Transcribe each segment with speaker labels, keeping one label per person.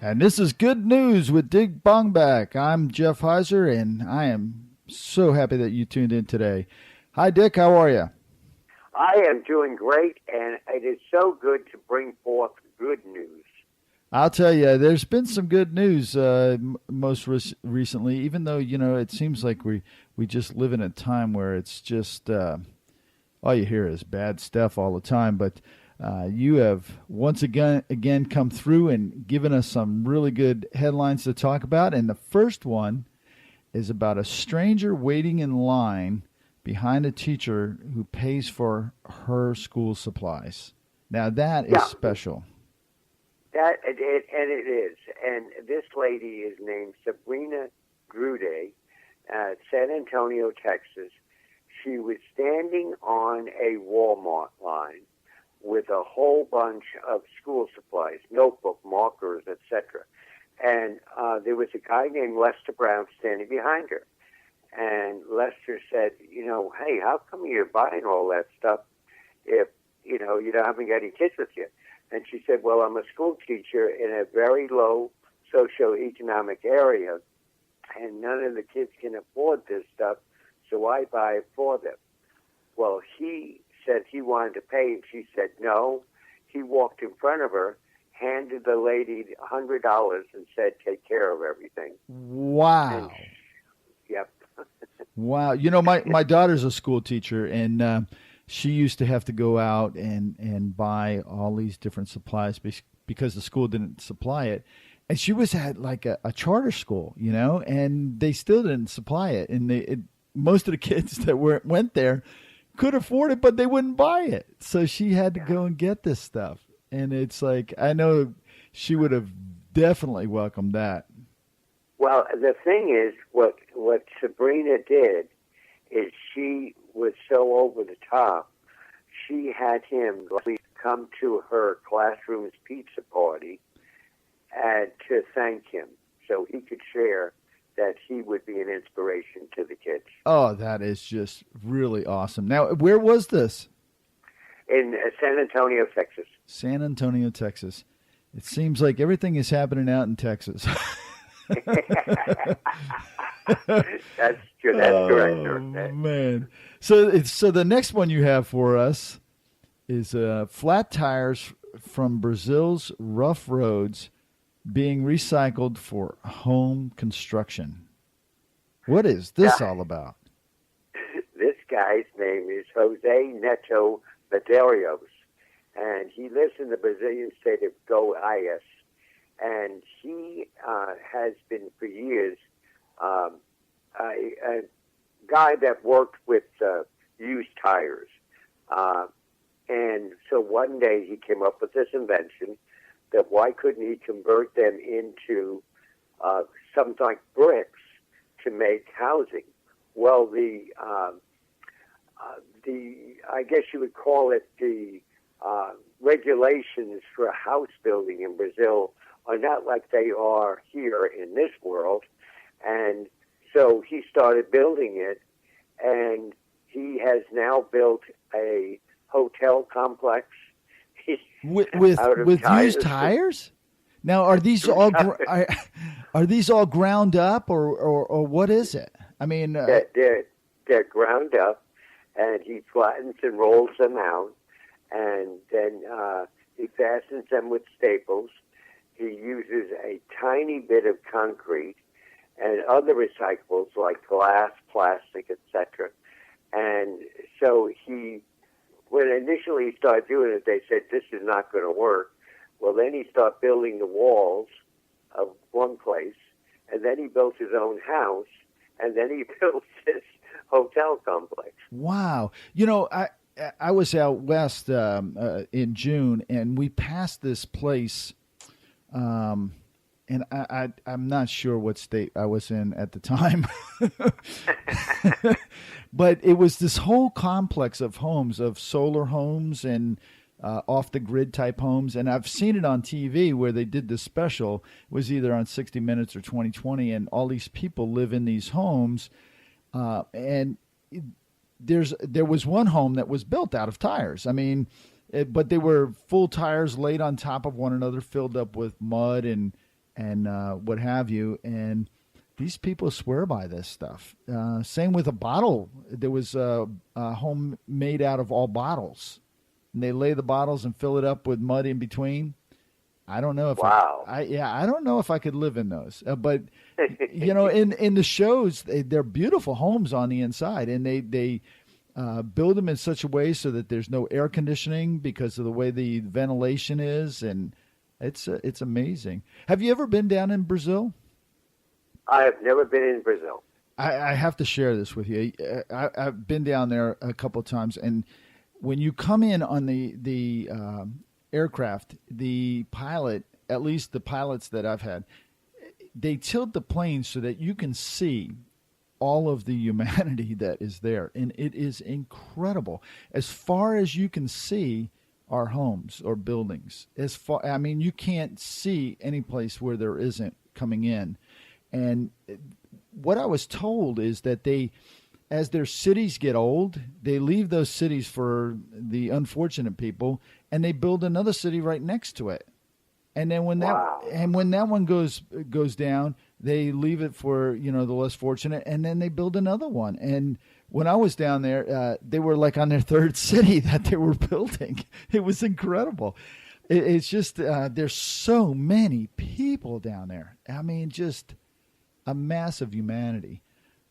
Speaker 1: And this is Good News with Dick Baumbach. I'm Jeff Heiser, and I am so happy that you tuned in today. Hi, Dick. How are you?
Speaker 2: I am doing great, and it is so good to bring forth good news.
Speaker 1: I'll tell you, there's been some good news most recently, even though, it seems like we just live in a time where it's just all you hear is bad stuff all the time. But you have once again come through and given us some really good headlines to talk about. And the first one is about a stranger waiting in line behind a teacher who pays for her school supplies. Now, that is special.
Speaker 2: It is. And this lady is named Sabrina Grude at San Antonio, Texas. She was standing on a Walmart line with a whole bunch of school supplies, notebook, markers, etc. And there was a guy named Lester Brown standing behind her. And Lester said, hey, how come you're buying all that stuff if, you don't have any kids with you? And she said, well, I'm a school teacher in a very low socioeconomic area, and none of the kids can afford this stuff, so I buy it for them. Well, he said he wanted to pay, and she said no. He walked in front of her, handed the lady $100, and said, take care of everything.
Speaker 1: Wow.
Speaker 2: Yep.
Speaker 1: Wow. My daughter's a school teacher, and she used to have to go out and buy all these different supplies because the school didn't supply it. And she was at like a charter school, and they still didn't supply it. And most of the kids that went there could afford it, but they wouldn't buy it. So she had to go and get this stuff. And it's like, I know she would have definitely welcomed that.
Speaker 2: Well, the thing is, what Sabrina did is she was so over the top. She had him come to her classroom's pizza party and to thank him so he could share that he would be an inspiration to the kids.
Speaker 1: Oh, that is just really awesome. Now, where was this?
Speaker 2: In San Antonio, Texas.
Speaker 1: San Antonio, Texas. It seems like everything is happening out in Texas.
Speaker 2: That's true. That's correct.
Speaker 1: Oh, man. So the next one you have for us is flat tires from Brazil's rough roads being recycled for home construction. What is this all about?
Speaker 2: This guy's name is Jose Neto Medeiros, and he lives in the Brazilian state of Goiás. And he has been for years a guy that worked with used tires. And so one day he came up with this invention that why couldn't he convert them into something like bricks to make housing? Well, I guess you would call it the regulations for house building in Brazil are not like they are here in this world. And so he started building it, and he has now built a hotel complex
Speaker 1: with used tires. Now, are these all are these all ground up, or what is it? I mean,
Speaker 2: they're ground up, and he flattens and rolls them out, and then he fastens them with staples. He uses a tiny bit of concrete and other recyclables like glass, plastic, etc. And so when initially he started doing it, they said, this is not going to work. Well, then he started building the walls of one place, and then he built his own house, and then he built this hotel complex.
Speaker 1: Wow. I was out west in June, and we passed this place, and I'm not sure what state I was in at the time, but it was this whole complex of homes, of solar homes and off-the-grid type homes. And I've seen it on TV where they did this special. It was either on 60 Minutes or 2020, and all these people live in these homes. And there was one home that was built out of tires. I mean, but they were full tires laid on top of one another, filled up with mud, and and what have you. And these people swear by this stuff. Same with a bottle. There was a home made out of all bottles, and they lay the bottles and fill it up with mud in between. I don't know if
Speaker 2: wow.
Speaker 1: I don't know if I could live in those. But in the shows, they're beautiful homes on the inside, and they build them in such a way so that there's no air conditioning because of the way the ventilation is, and it's amazing. Have you ever been down in Brazil?
Speaker 2: I have never been in Brazil.
Speaker 1: I have to share this with you. I've been down there a couple of times, and when you come in on the aircraft, the pilot, at least the pilots that I've had, they tilt the plane so that you can see all of the humanity that is there, and it is incredible. As far as you can see are homes or buildings. You can't see any place where there isn't coming in. And what I was told is that as their cities get old, they leave those cities for the unfortunate people, and they build another city right next to it. And then when that one goes down, they leave it for the less fortunate, and then they build another one. And when I was down there, they were like on their third city that they were building. It was incredible. It's just there's so many people down there. I mean, just a mass of humanity.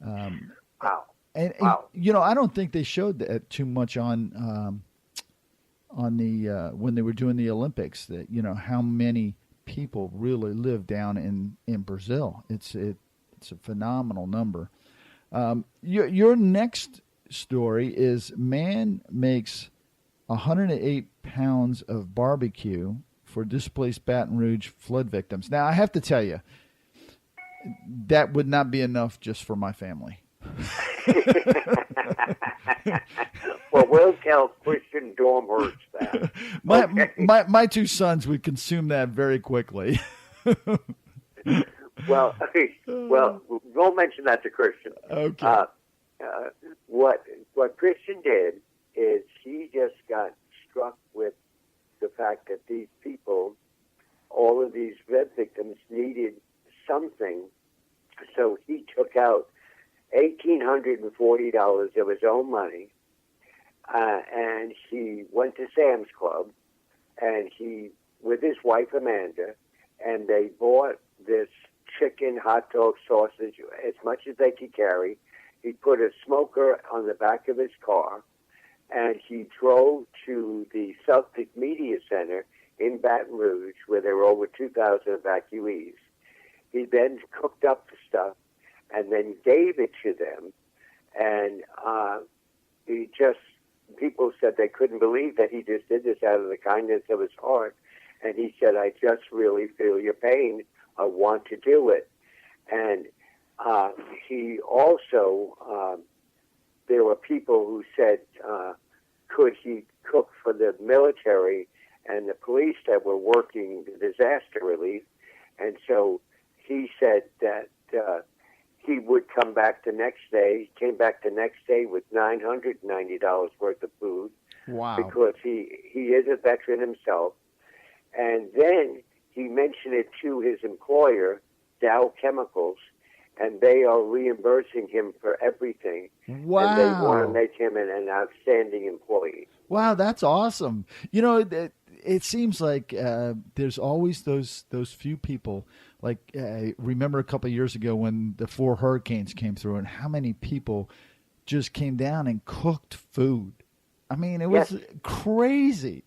Speaker 2: Wow.
Speaker 1: And I don't think they showed that too much on the when they were doing the Olympics. That how many people really live down in Brazil. It's a phenomenal number. Your next story is man makes 108 pounds of barbecue for displaced Baton Rouge flood victims. Now I have to tell you, that would not be enough just for my family.
Speaker 2: Well, we'll tell Christian Dormhurst that.
Speaker 1: My two sons would consume that very quickly.
Speaker 2: Well, we'll mention that to Christian.
Speaker 1: Okay.
Speaker 2: What Christian did is he just got struck with the fact that these people, all of these flood victims, needed something. So he took out $1,840 of his own money, and he went to Sam's Club, and he, with his wife Amanda, and they bought this chicken, hot dog, sausage, as much as they could carry. He put a smoker on the back of his car, and he drove to the Celtic Media Center in Baton Rouge, where there were over 2,000 evacuees. He then cooked up the stuff and then gave it to them. And people said they couldn't believe that he just did this out of the kindness of his heart. And he said, I just really feel your pain. I want to do it. And he also, there were people who said, could he cook for the military and the police that were working the disaster relief? And so he said that he would come back the next day. He came back the next day with $990 worth of food.
Speaker 1: Wow.
Speaker 2: Because he is a veteran himself. And then he mentioned it to his employer, Dow Chemicals, and they are reimbursing him for everything.
Speaker 1: Wow.
Speaker 2: And they want to make him an outstanding employee.
Speaker 1: Wow, that's awesome. It seems like there's always those few people. Like, remember a couple of years ago when the 4 hurricanes came through, and how many people just came down and cooked food. I mean, it was crazy.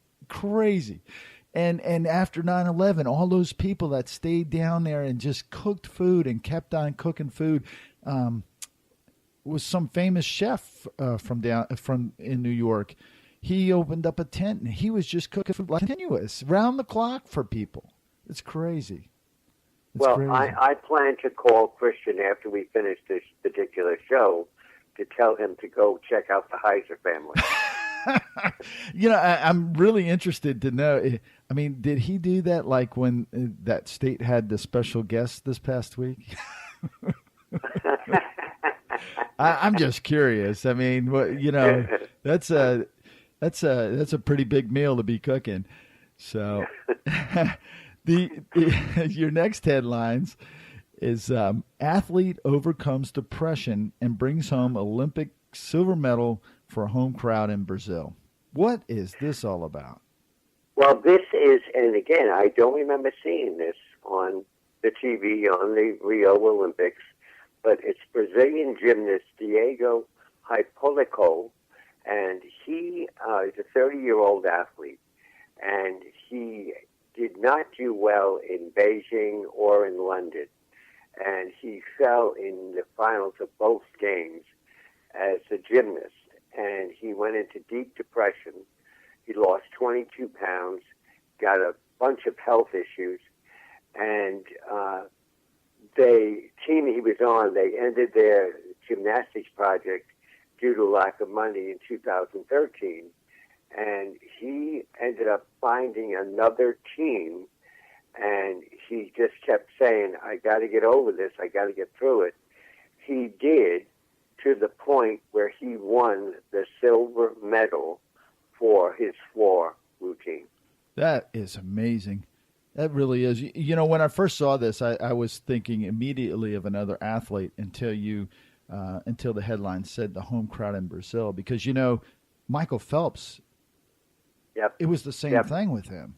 Speaker 1: And after 9/11, all those people that stayed down there and just cooked food and kept on cooking food, was some famous chef from in New York. He opened up a tent and he was just cooking food continuous, round the clock for people. It's crazy. Crazy.
Speaker 2: I plan to call Christian after we finish this particular show to tell him to go check out the Heiser family.
Speaker 1: I'm really interested to know. I mean, did he do that like when that state had the special guest this past week? I'm just curious. I mean, that's a pretty big meal to be cooking. So, Your next headlines is athlete overcomes depression and brings home Olympic silver medal for a home crowd in Brazil. What is this all about?
Speaker 2: Well, this is, and again, I don't remember seeing this on the TV on the Rio Olympics, but it's Brazilian gymnast Diego Hipólito, and he is a 30-year-old athlete, and he did not do well in Beijing or in London, and he fell in the finals of both games as a gymnast, and he went into deep depression. He lost 22 pounds, got a bunch of health issues, and the team he was on, they ended their gymnastics project due to lack of money in 2013, and he ended up finding another team, and he just kept saying, I got to get over this, I got to get through it. He did, to the point where he won the silver medal for his floor routine.
Speaker 1: That is amazing. That really is. You know, when I first saw this, I was thinking immediately of another athlete until the headline said the home crowd in Brazil, because, you know, Michael Phelps,
Speaker 2: yep,
Speaker 1: it was the same thing with him.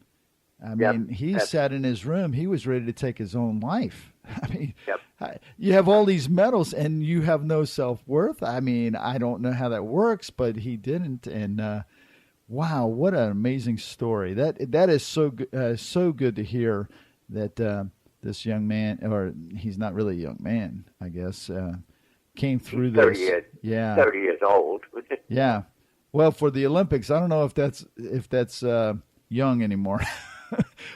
Speaker 1: I mean, he sat in his room. He was ready to take his own life. I mean, you have all these medals and you have no self-worth. I mean, I don't know how that works, but he didn't. And wow, what an amazing story. That is so good to hear that this young man, or he's not really a young man, I guess, came through
Speaker 2: He's 30
Speaker 1: this.
Speaker 2: Years,
Speaker 1: yeah,
Speaker 2: 30 years old.
Speaker 1: yeah. Well, for the Olympics, I don't know if that's young anymore.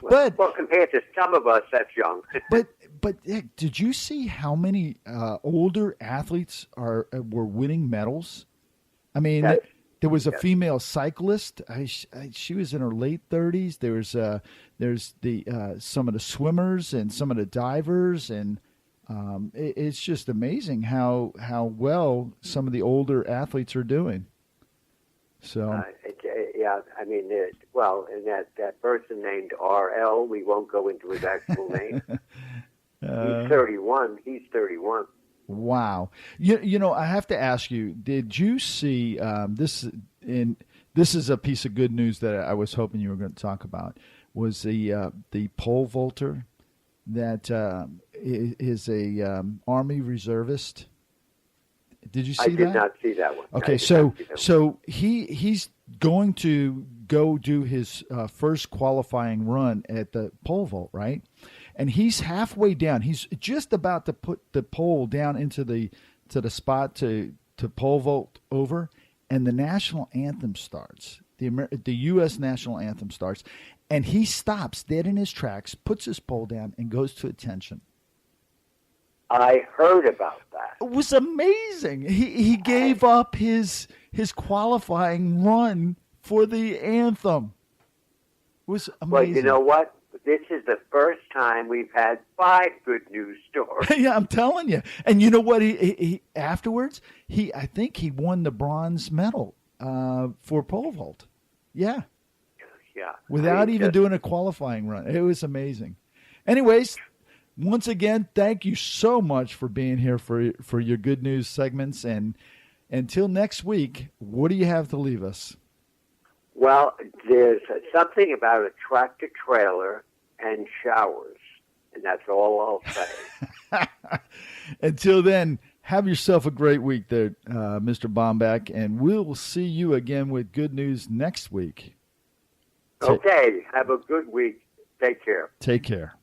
Speaker 2: well, compared to some of us, that's young.
Speaker 1: but did you see how many older athletes were winning medals? I mean, there was a female cyclist. She was in her late 30s. There's some of the swimmers and some of the divers, and it's just amazing how well some of the older athletes are doing. So.
Speaker 2: Yeah, I mean, and that person named RL, we won't go into his actual name. He's 31. He's 31.
Speaker 1: Wow. You know, I have to ask you, did you see this? This is a piece of good news that I was hoping you were going to talk about. Was the pole vaulter that is a Army reservist? Did you see that?
Speaker 2: I did not see that one.
Speaker 1: Okay, so he's going to go do his first qualifying run at the pole vault, right? And he's halfway down. He's just about to put the pole down into the spot to pole vault over, and the national anthem starts. The U.S. national anthem starts, and he stops dead in his tracks, puts his pole down, and goes to attention.
Speaker 2: I heard about that.
Speaker 1: It was amazing. He gave up his qualifying run for the anthem. It was amazing.
Speaker 2: Well, you know what? This is the first time we've had 5 good news stories.
Speaker 1: Yeah, I'm telling you. And you know what? He afterwards, I think he won the bronze medal for pole vault. Yeah.
Speaker 2: Yeah.
Speaker 1: Without even doing a qualifying run. It was amazing. Anyways, once again, thank you so much for being here for your good news segments. And until next week, what do you have to leave us?
Speaker 2: Well, there's something about a tractor trailer and showers, and that's all I'll say.
Speaker 1: Until then, have yourself a great week there, Mr. Baumbach, and we'll see you again with good news next week.
Speaker 2: Okay, have a good week. Take care.
Speaker 1: Take care.